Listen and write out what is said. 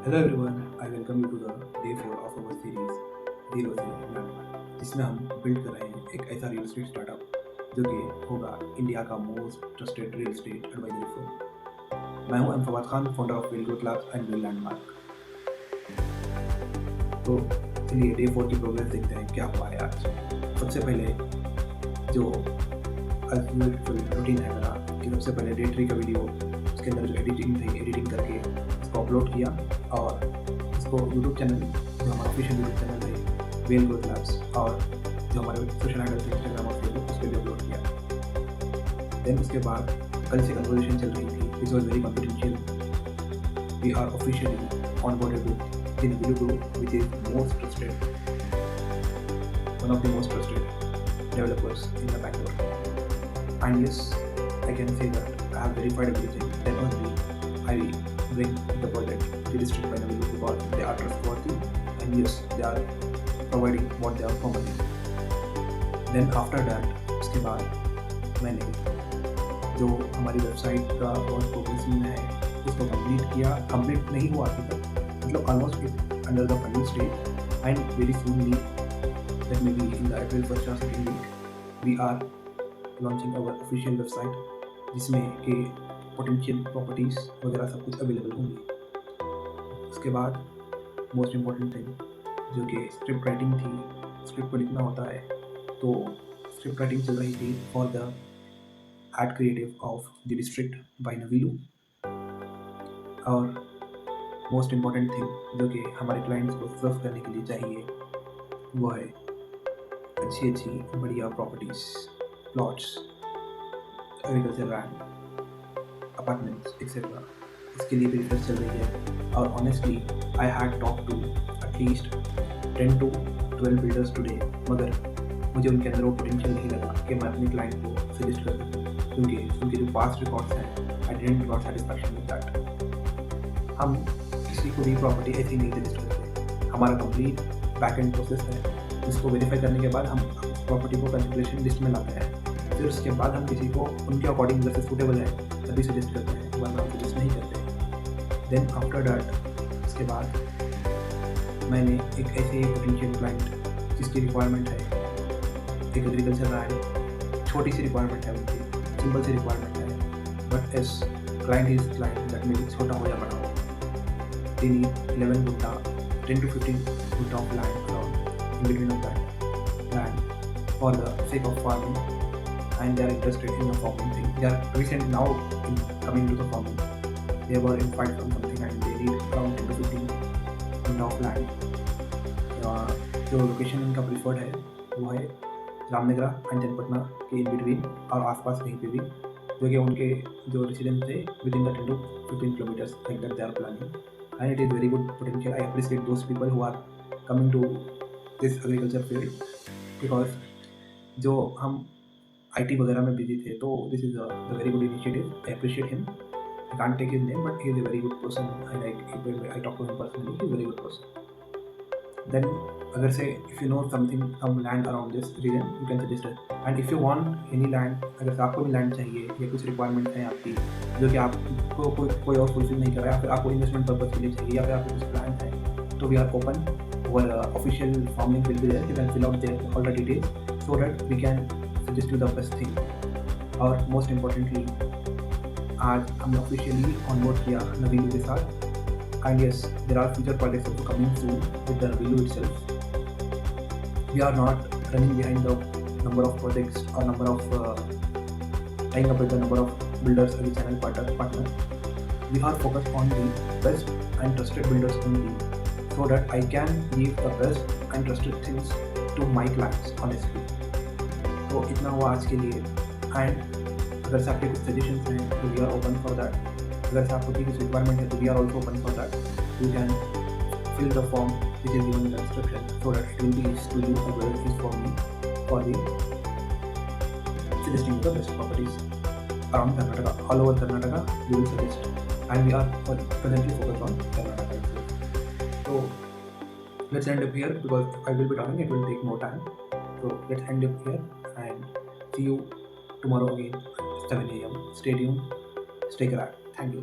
Hello everyone, I welcome you to the day 4 of our series zero से landmark, जिसमें हम build कर रहे हैं एक ऐसा रियल एस्टेट स्टार्टअप जो कि होगा इंडिया का most trusted real estate advisory firm. मैं हूं Fawad Khan, founder of well growth labs and well landmark. तो चलिए डे 4 की प्रोग्रेस देखते हैं क्या हुआ है आज। सबसे पहले जो रूटीन है मेरा कि सबसे पहले डे 3 का वीडियो, उसके अंदर जो एडिटिंग थी, एडिटिंग करके उसको अपलोड किया और इसको यूट्यूब चैनल, जो हमारा ऑफिशियल यूट्यूब चैनल है वेल ग्रोथ लैब्स, और जो हमारे सोशल हैंडल थे इंस्टाग्राम और फेसबुक, उस पर भी अपलोड किया। देन उसके बाद कल से कन्वर्सेशन चल रही थी which was very confidential. We are officially onboarded with the Navilu Group, which is most trusted, one of the most trusted developers in the Bangalore. And yes, I can say that I have verified everything. Then only I bring the project to the district by Navilu because they are trustworthy and yes, they are providing what they are promising. Then after that, उसके बाद मैंने जो हमारी website का बहुत progress में है उसको कंप्लीट किया। कंप्लीट नहीं हुआ अभी तक, मतलब almost it under the final stage, and very soonly that maybe in the April 1st or 2nd week we are launching our official website, जिसमें के पोटेंशियल प्रॉपर्टीज़ वगैरह सब कुछ अवेलेबल होंगी। उसके बाद मोस्ट इम्पॉर्टेंट थिंग जो कि स्क्रिप्ट राइटिंग थी, स्क्रिप्ट को लिखना होता है, तो स्क्रिप्ट राइटिंग चल रही थी for the ad creative of the district by Navilu. और मोस्ट इम्पॉर्टेंट थिंग जो कि हमारे क्लाइंट्स को सर्व करने के लिए चाहिए वो है अच्छी बढ़िया properties, plots, agriculture land, apartments etcetera. इसके लिए भी रिसर्च चल रही है और honestly I had talk to at least 10 to 12 builders today, मगर मुझे उनके अंदर वो पोटेंशियल नहीं लगा कि मैं अपने क्लाइंट को सजेस्ट कर सकूँ, क्योंकि उनके जो पास्ट रिकॉर्ड्स हैं I didn't got satisfaction with that. हम किसी को भी प्रॉपर्टी ऐसे ही नहीं सजेस्ट करते, हमारा कंप्लीट बैक एंड प्रोसेस है। इसको वेरीफाई करने के बाद हम प्रॉपर्टी को कंसिडरेशन लिस्ट में लाते हैं, फिर उसके बाद हम किसी को उनके अकॉर्डिंग जैसे सूटेबल है तभी सजेस्ट करते हैं, वरना हम सजेस्ट नहीं करते। देन आफ्टर डैट उसके बाद मैंने एक ऐसे पोटेंशियल क्लाइंट जिसकी रिक्वायरमेंट है एक एग्रीकल्चर लैंड, छोटी सी रिक्वायरमेंट है उनकी, सिंपल सी रिक्वायरमेंट है, but S client is client that may be छोटा हो या बड़ा हो, they need 11 gutta, 10 to 15 gutta of land around in between of that land for the sake of farming, and they are interested in the farming thing. They are recent now coming to the farming. They were inspired from something and they need around 10 to 15 gutta of land. जो location इनका preferred है वो है Ramanagara and जनपटना के in between और आसपास कहीं पे भी, जो कि उनके जो रेसिडेंट थे with in the 10 to 15 kilometers like that they are planning. And it is very good potential. I appreciate those people who are coming to this agriculture field because जो हम IT वगैरह में बिजी थे, तो this is a very good initiative. I appreciate him. I can't take his name, but he is a very good person. I talk to him personally. He is a very good person. Then अगर से if you know something, some land around this region, you can suggest it. And if you want any land, अगर से आपको भी land चाहिए या कुछ requirement है आपकी जो कि आपको कोई और फुलफिल नहीं कर रहा है, फिर आपको इन्वेस्टमेंट पर्पज के लिए चाहिए या फिर आपको कुछ प्लान है, तो वी आर ओपन। और official form link will be there, you can fill out there all the details so that we can suggest you the best thing. और मोस्ट इम्पॉर्टेंटली आज हमने ऑफिशियली ऑनबोर्ड किया नवीलू के साथ, and yes, there are future projects also coming soon with the Navilu itself. We are not running behind the number of projects or number of tying up with the number of builders as a channel partner. We are focused on the best and trusted builders only, so that I can give the best and trusted things to my clients honestly. तो इतना हुआ आज के लिए, and अगर से आपके कुछ सजेशंस हैं तो we are open for that. अगर से आपको कुछ रिक्वायरमेंट है तो we are also open for that. You can fill the form which is given in the instruction so that it will be easy to you as well as for me for the suggesting the best properties around Karnataka, all over Karnataka we will suggest, and we are presently focused on Karnataka. So let's end up here because I will be talking, it will take more time. So let's end up here and see you tomorrow again at 7 a.m. Stay tuned, stay correct. Thank you.